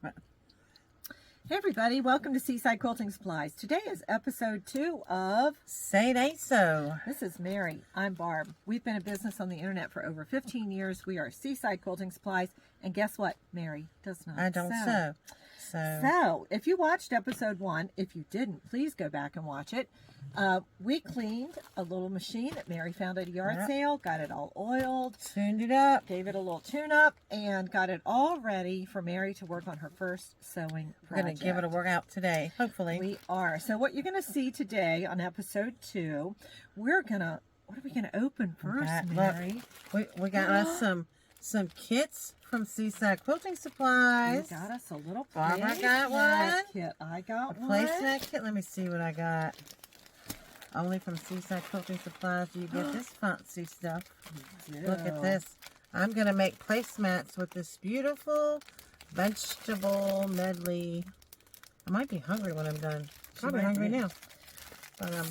Hey everybody, welcome to Seaside Quilting Supplies. Today is episode 2 of Say It Ain't So. This is Mary. I'm Barb. We've been in business on the internet for over 15 years. We are Seaside Quilting Supplies. And guess what? Mary does not I don't sew. So, if you watched episode 1, if you didn't, please go back and watch it. We cleaned a little machine that Mary found at a yard sale, got it all oiled, Tuned it up. gave it a little tune-up, and got it all ready for Mary to work on her first sewing project. We're going to give it a workout today, hopefully. We are. So what you're going to see today on episode 2, we're going to, what are we going to open first, Mary? Look, we got us some kits from Seaside Quilting Supplies. You got us a little Barbara got one. kit. I got one. Placement kit. Let me see what I got. Only from Seaside Quilting Supplies do you get this fancy stuff. Look at this. I'm going to make placemats with this beautiful vegetable medley. I might be hungry when I'm done. Probably hungry now.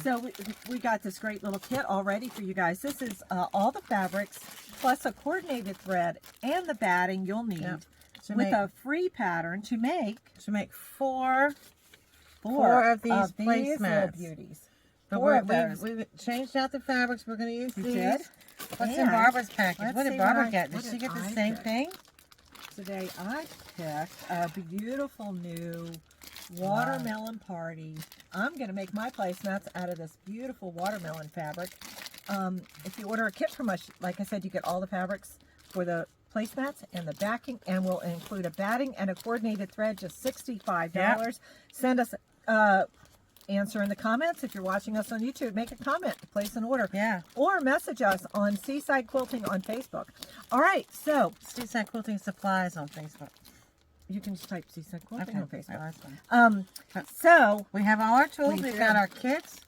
So we got this great little kit all ready for you guys. This is all the fabrics plus a coordinated thread and the batting you'll need with a free pattern to make four of these placemats. Little beauties. But we've changed out the fabrics. We're going to use these. What's in Barbara's package? What did Barbara get? Did she get the same thing? Today I picked a beautiful new watermelon party. I'm going to make my placemats out of this beautiful watermelon fabric. If you order a kit from us, like I said, you get all the fabrics for the placemats and the backing, and we'll include a batting and a coordinated thread, just $65. Yep. Send us answer in the comments. If you're watching us on YouTube, make a comment to place an order. Yeah. Or message us on Seaside Quilting on Facebook. All right, so Seaside Quilting Supplies on Facebook. You can just type Seaside Quilting on Facebook. So we have all our tools. We've got our kits.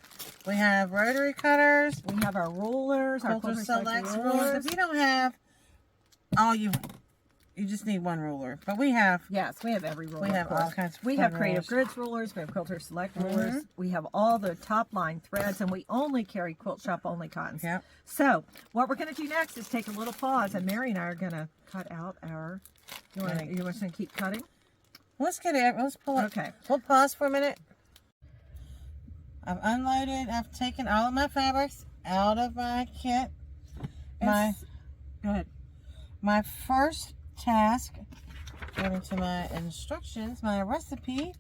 We have rotary cutters. We have our rulers, our Quilter Select rulers. If you don't have all you just need one ruler. But we have... Yes, we have every ruler. We have all kinds of We have Creative Grids rulers. We have Quilter Select rulers. We have all the top line threads. And we only carry Quilt Shop only cottons. Yep. So, what we're going to do next is take a little pause. And Mary and I are going to cut out our... You want to keep cutting? Let's get it. Let's pull it. Okay. We'll pause for a minute. I've unloaded. I've taken all of my fabrics out of my kit. Go ahead. My first task, according to my instructions, my recipe,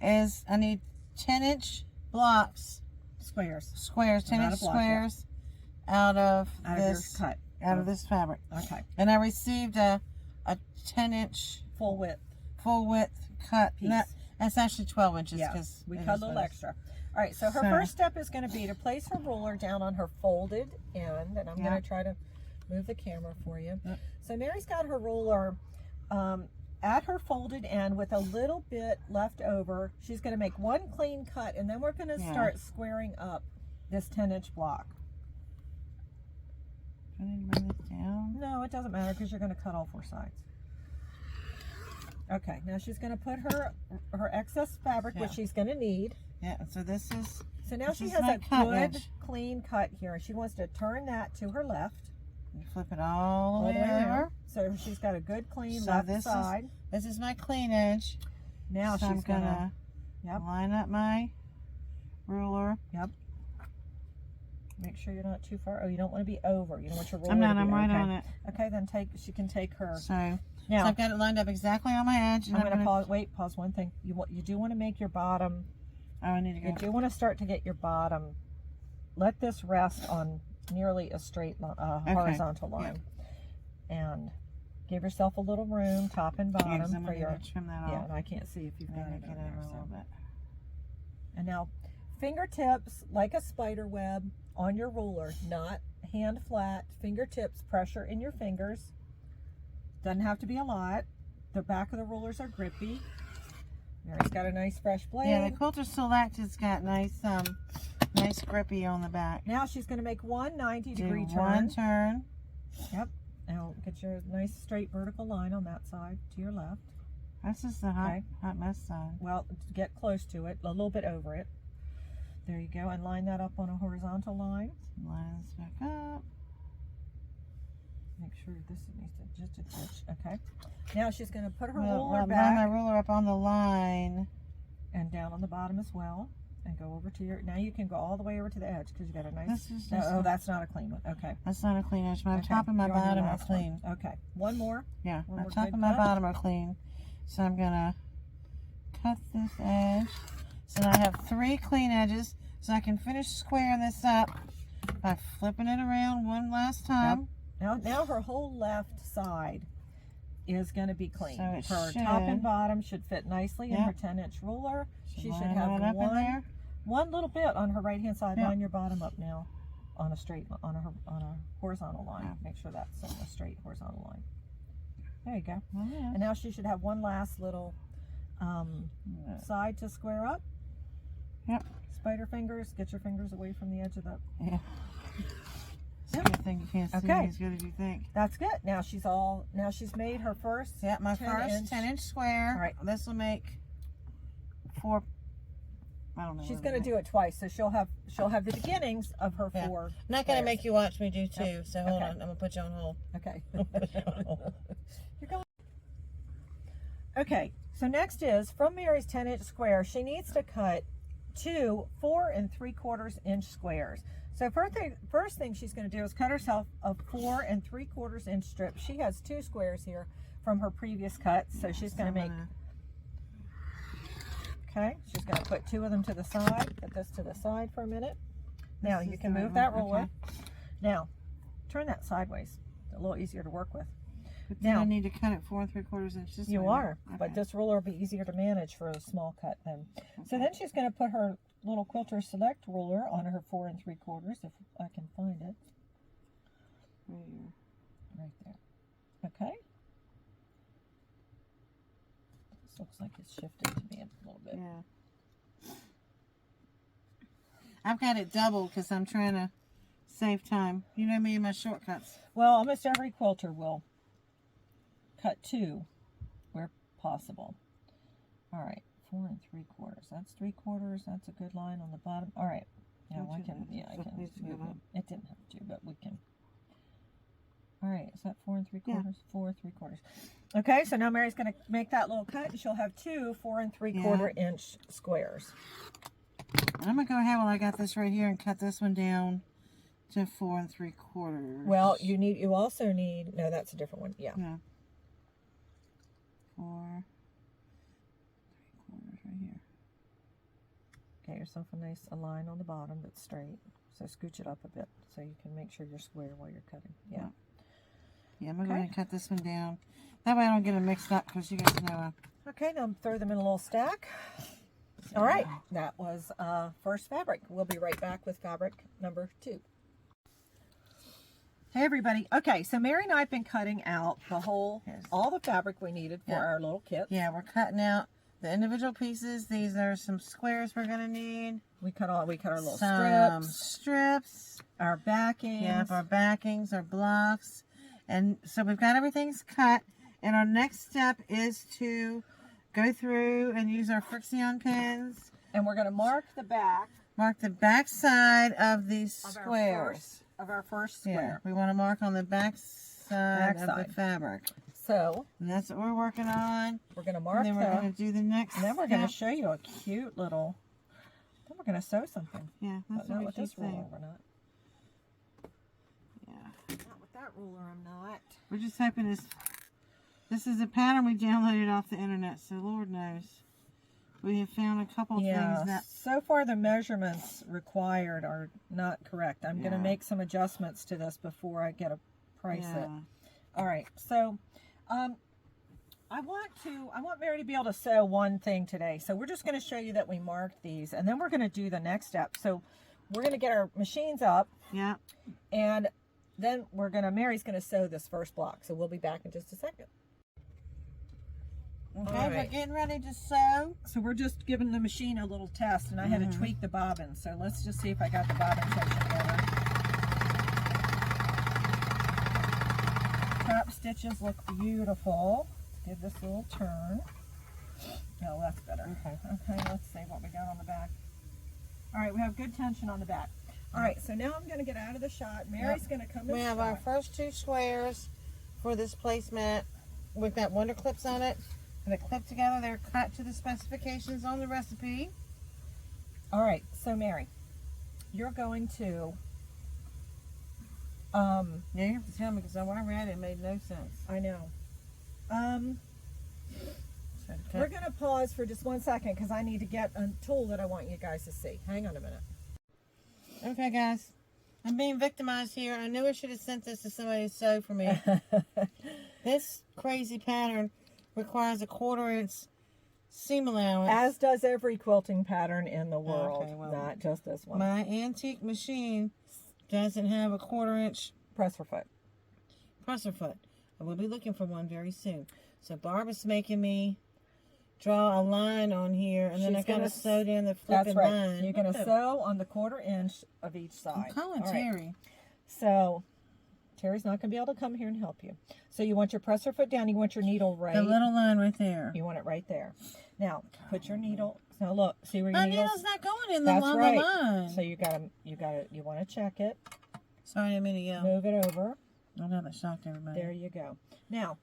is I need 10-inch blocks. Squares, 10-inch squares out of this fabric. Okay. And I received a 10-inch full width cut piece. That's actually 12 inches. Yeah, we cut a little extra. All right, so her first step is going to be to place her ruler down on her folded end, and I'm going to try to move the camera for you. Yep. So Mary's got her ruler at her folded end with a little bit left over. She's going to make one clean cut, and then we're going to start squaring up this 10-inch block. Do I need to bring this down? No, it doesn't matter because you're going to cut all 4 sides. Okay, now she's going to put her excess fabric, which she's going to need. Yeah, so this is... So now she has a good, clean cut here, and she wants to turn that to her left. And flip it all the way over. So she's got a good, clean left side. This is my clean edge. Now so she's going to line up my ruler. Yep. Make sure you're not too far. Oh, you don't want to be over. You don't want your ruler I'm not. to be I'm right on it. Okay, then she can take her. So I've got it lined up exactly on my edge. I'm going to pause one thing. You do want to make your bottom. Oh, I need to go. You do want to start to get your bottom. Let this rest on nearly a straight horizontal line. And give yourself a little room, top and bottom, for your... Trim that off. Yeah, and I can't see if you've got it get over a little bit. And now, fingertips like a spider web on your ruler, not hand flat. Fingertips, pressure in your fingers. Doesn't have to be a lot. The back of the rulers are grippy. Mary's got a nice fresh blade. Yeah, the Quilter Select has got nice grippy on the back. Now she's going to make one 90-degree turn. One turn. Yep. Now get your nice straight vertical line on that side to your left. This is the hot mess side. Well, get close to it, a little bit over it. There you go, and line that up on a horizontal line. Line this back up. Make sure this needs to just a touch. Okay. Now she's going to put her Well, ruler line back my ruler up on the line. and down on the bottom as well, and go over to your. Now you can go all the way over to the edge because you got a nice. This is No, just oh, that's not a clean one. Okay. That's not a clean edge. My Okay, top and my you're on your bottom are last clean. one. Okay. One more. Yeah, One my more top good and my cut. bottom are clean. So I'm gonna cut this edge. So now I have 3 clean edges. So I can finish squaring this up by flipping it around one last time. Now her whole left side is going to be clean. So it her should. top and bottom should fit nicely in Yep. her 10-inch ruler. She should line have it up in there. one little bit on her right hand side. Yep. Line your bottom up now on a horizontal line. Yep. Make sure that's on a straight horizontal line. There you go. Oh, yeah. And now she should have one last little side to square up. Yep. Spider fingers. Get your fingers away from the edge of the. Yeah. It's a good thing you can't see Okay. as good as you think. That's good. Now she's made her first. Yeah, my 10 first inch. 10-inch square. All right. This will make 4. I don't know. She's what going to it'll do it twice, so she'll have the beginnings of her Yeah. 4. make. Not going to squares. make you watch me do 2. Yep. So hold Okay. on. I'm going to put you on hold. Okay. I'm gonna put you on hold. You're going. Okay. So next is from Mary's 10-inch square. She needs to cut 2 4 3/4 inch squares. So first thing she's going to do is cut herself a 4 3/4 inch strip. She has 2 squares here from her previous cuts, so she's going to make. Okay, she's going to put 2 of them to the side. Put this to the side for a minute. Now you can move that ruler. Okay. Now, turn that sideways. A little easier to work with. But Now- now I need to cut it 4 3/4 inches. You are, but Okay. this ruler will be easier to manage for a small cut then. So Okay. then she's going to put her little Quilter Select ruler on her 4 3/4, if I can find it. Right there. Okay. This looks like it's shifted to me a little bit. Yeah. I've got it doubled because I'm trying to save time. You know me and my shortcuts. Well, almost every quilter will cut 2 where possible. All right, 4 3/4. That's 3/4. That's a good line on the bottom. All right. Now I can. Yeah, I can. Needs to go up. It didn't have to, but we can. All right, is that 4 3/4? 4 3/4. Okay, so now Mary's going to make that little cut, and she'll have 2 4 3/4 inch squares. I'm gonna go ahead while I got this right here and cut this one down to 4 3/4. Well, you also need. No, that's a different one. Yeah. Yeah. 4 3/4 right here. Get yourself a line on the bottom that's straight. So scooch it up a bit so you can make sure you're square while you're cutting. Yeah. Yeah, I'm gonna go Okay. ahead and cut this one down. That way I don't get them mixed up because you guys know. Okay, now throw them in a little stack. All right, that was first fabric. We'll be right back with fabric number 2. Hey everybody. Okay, so Mary and I have been cutting out all the fabric we needed for our little kit. Yeah, we're cutting out the individual pieces. These are some squares we're gonna need. We cut our little Some strips, our backings. Yeah, our backings, our blocks. And so we've got everything's cut. And our next step is to go through and use our friction pins. And we're going to mark the back. Mark the back side of these Of squares. our first Yeah, square. we want to mark on the back side of the fabric. So And that's what we're working on. we're going to mark And then we're going to do the next and then we're going to step. show you a cute little. Then we're going to sew something. Yeah, But that's not what with we this keep ruler. saying. We're not. Yeah. Not with that ruler. I'm not. We're just hoping this is a pattern we downloaded off the internet, so Lord knows. We have found a couple things that... So far the measurements required are not correct. I'm going to Yeah. make some adjustments to this before I get a price it. Yeah. All right. So I want Mary to be able to sew one thing today. So we're just going to show you that we marked these, and then we're going to do the next step. So we're going to get our machines up. Yeah. And then Mary's going to sew this first block. So we'll be back in just a second. Okay, All we're right. getting ready to sew. So we're just giving the machine a little test, and I had to tweak the bobbin. So let's just see if I got the bobbin section together. Top stitches look beautiful. Give this a little turn. No, that's better. Okay, let's see what we got on the back. All right, we have good tension on the back. All right, so now I'm going to get out of the shot. Mary's going to come in. We have our first 2 squares for this placemat. We've got wonder clips on it. And they're clipped together. They're cut to the specifications on the recipe. All right, so Mary, you're going to Yeah, you have to tell me because when I read it, it made no sense. I know. So We're going to pause for just 1 second because I need to get a tool that I want you guys to see. Hang on a minute. Okay, guys. I'm being victimized here. I knew I should have sent this to somebody to sew for me. This crazy pattern requires a 1/4 inch seam allowance. As does every quilting pattern in the world, Okay, well, not just this one. My antique machine doesn't have a 1/4 inch Presser foot. presser foot. I will be looking for one very soon. So Barb is making me draw a line on here, and then I gotta sew down the flipping That's right. line. You're going to sew on the 1/4 inch of each side. I'm calling All right. Terry. So Terry's not going to be able to come here and help you. So you want your presser foot down. You want your needle right. The little line right there. You want it right there. Now put your needle. Now look. See where your My needle's. needle's not going in the, That's on right. the line. So you want to check it. Sorry, I didn't mean to yell. Move it over. I know that shocked everybody. There you go. Now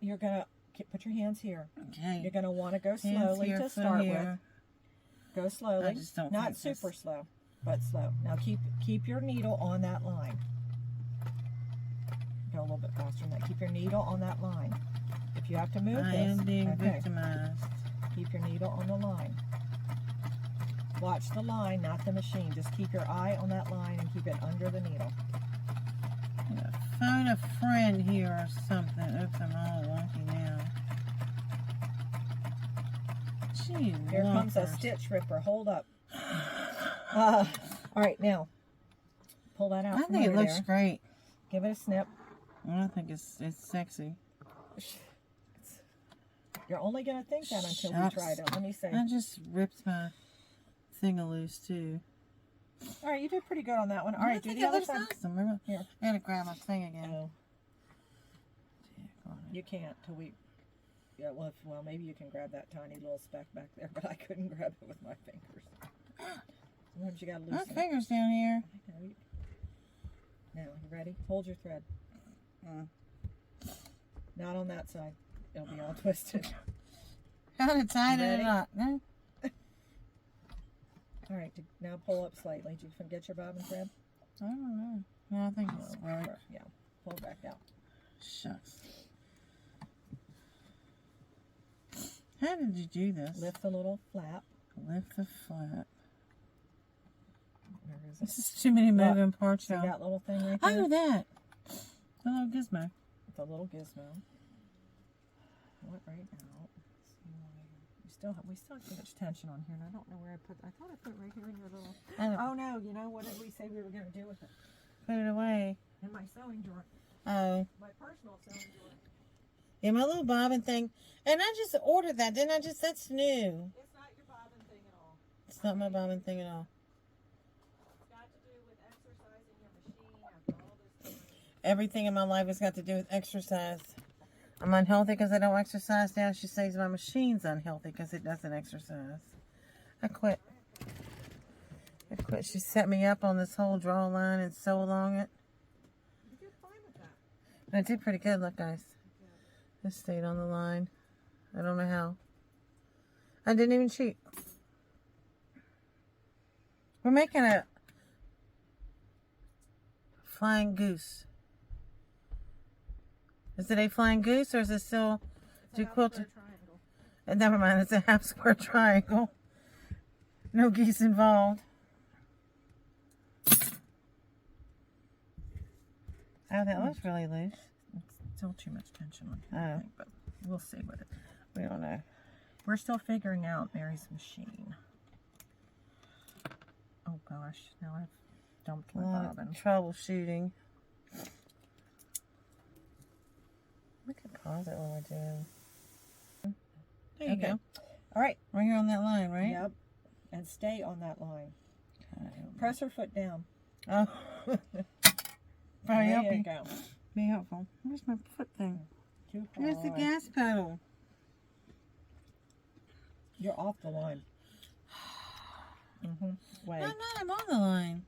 you're going to put your hands here. Okay. You're going to want to go Hands slowly here, to foot start with. here. Go slowly. I just don't Not think this- super slow, but slow. Now keep your needle on that line. Go a little bit faster than that. Keep your needle on that line. If you have to move I this, am being okay, victimized. keep your needle on the line. Watch the line, not the machine. Just keep your eye on that line and keep it under the needle. I'm gonna phone a friend here or something. Oops, I'm all wonky now. Gee, Here comes a whoppers. stitch ripper. Hold up. All right, now pull that out. I from think it under looks there. great. Give it a snip. I think it's sexy. You're only going to think that until we Shucks. try it. Let me see. I just ripped my thing loose too. All right, you did pretty good on that one. All right, do think the it other looks side. awesome. Remember? Here. I gotta grab my thing again. Oh, Dick on it. you can't till we. Yeah, well, maybe you can grab that tiny little speck back there, but I couldn't grab it with my fingers. Sometimes you gotta My loosen it. finger's down here. Now, you ready? Hold your thread. Not on that side. It'll be all twisted. How to tie Ready? it up? No? All right, now pull up slightly. Did you get your bobbin thread? I don't know. No, I think it's No, right. yeah, pull it back out. Shucks. How did you do this? Lift the little flap. Lift the flap. Where is it? This is too many Look, moving parts, See y'all. that little thing right there? Oh, that. The little gizmo. The little gizmo. Pull it right out. We still have too much tension on here, and I don't know where I put. I thought I put it right here in your little. Oh no! You know what did we say we were going to do with it? Put it away. In my sewing drawer. Oh. My personal sewing drawer. Yeah, my little bobbin thing. And I just ordered that, didn't I? That's new. It's not your bobbin thing at all. It's not my bobbin thing at all. It's got to do with exercising your machine after all this time. Everything in my life has got to do with exercise. I'm unhealthy because I don't exercise now. She says my machine's unhealthy because it doesn't exercise. I quit. She set me up on this whole draw line and sew along it. You did fine with that. I did pretty good. Look, guys. Just stayed on the line. I don't know how. I didn't even cheat. We're making a flying goose. Is it a flying goose or is it still do quilting? Never mind, it's a half square triangle. No geese involved. Oh, that was really loose. It's still too much tension on here, Oh. I think, but we'll see with it. We don't know. We're still figuring out Mary's machine. Oh gosh, now I've dumped my bobbin. Troubleshooting. We could pause it when we're doing. There you Okay. go. All right. Right here on that line, right? Yep. And stay on that line. Okay. Press her foot down. Oh. Probably There help you you. go. Be helpful. Where's my foot thing? Too Where's the hard. gas pedal? You're off the line. Wait. No, I'm on the line.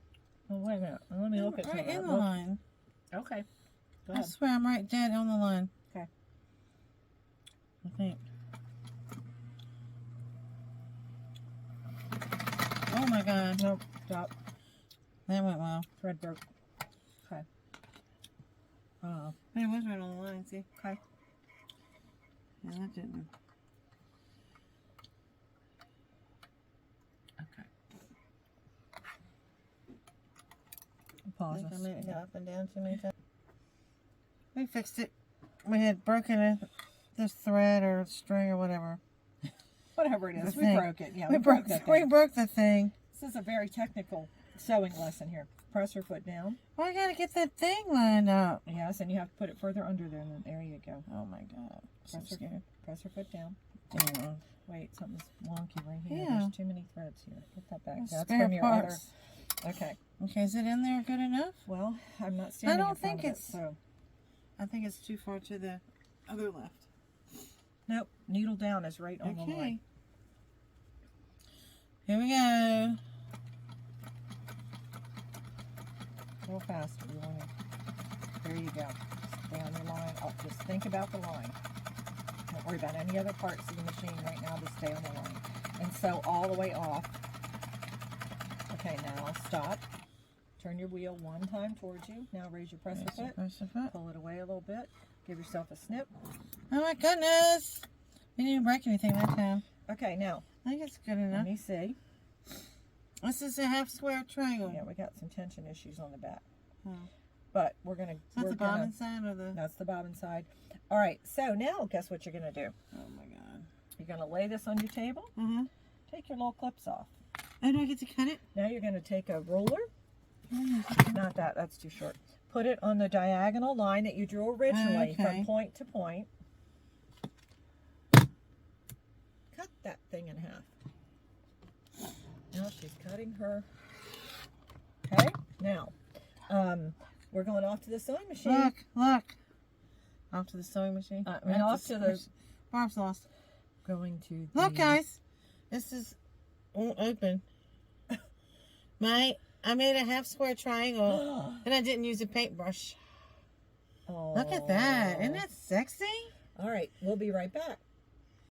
Well, wait a minute. Let me look at right some in of the that. line. Okay. Go I ahead. swear I'm right dead on the line. Okay. I think. Oh my God. Nope. Stop. That went well. Thread broke. Okay. But it was right on the line, see? Okay. Yeah, that didn't. Okay. I Pause. think I made it go up and down too many times. We fixed it. We had broken this thread or string or whatever. Whatever it is, The we thing. broke it. Yeah, We broke that we thing. broke the thing. This is a very technical sewing lesson here. Press her foot down. Well, I gotta get that thing lined up. Yes, and you have to put it further under there, and then there you go. Oh my God. So scared. Press her foot down. Anyway. Wait, something's wonky right here. Yeah. There's too many threads here. Get that back. There's That's spare from your parts. other. Okay. Okay, is it in there good enough? Well, I'm not standing don't in front think of it's- it, so. I think it's too far to the other left. Nope. Needle down is right on the Okay. line. Here we go. A little faster. You want to. There you go. Stay on your line. Oh, just think about the line. Don't worry about any other parts of the machine right now. Just stay on the line. And sew all the way off. Okay, now stop. Turn your wheel one time towards you. Now raise your presser foot. Press the foot. Pull it away a little bit. Give yourself a snip. Oh my goodness. We didn't break anything that time. Okay, now, I think it's good let enough. me see. This is a half square triangle. Yeah, we got some tension issues on the back. Oh. But we're going to... Is that the bottom side or the... That's the bobbin side. All right, so now guess what you're going to do? Oh my God. You're going to lay this on your table. Uh-huh. Take your little clips off. Oh, do I get to cut it? Now you're going to take a ruler. Not that, that's too short. Put it on the diagonal line that you drew originally from point to point. Cut that thing in half. Now she's cutting her. Okay, now we're going off to the sewing machine. Look. Off to the sewing machine. And off to the... Barb's lost. Going to the... Look, guys. This is... won't open. I made a half square triangle and I didn't use a paintbrush. Oh. Look at that. Isn't that sexy? All right, we'll be right back.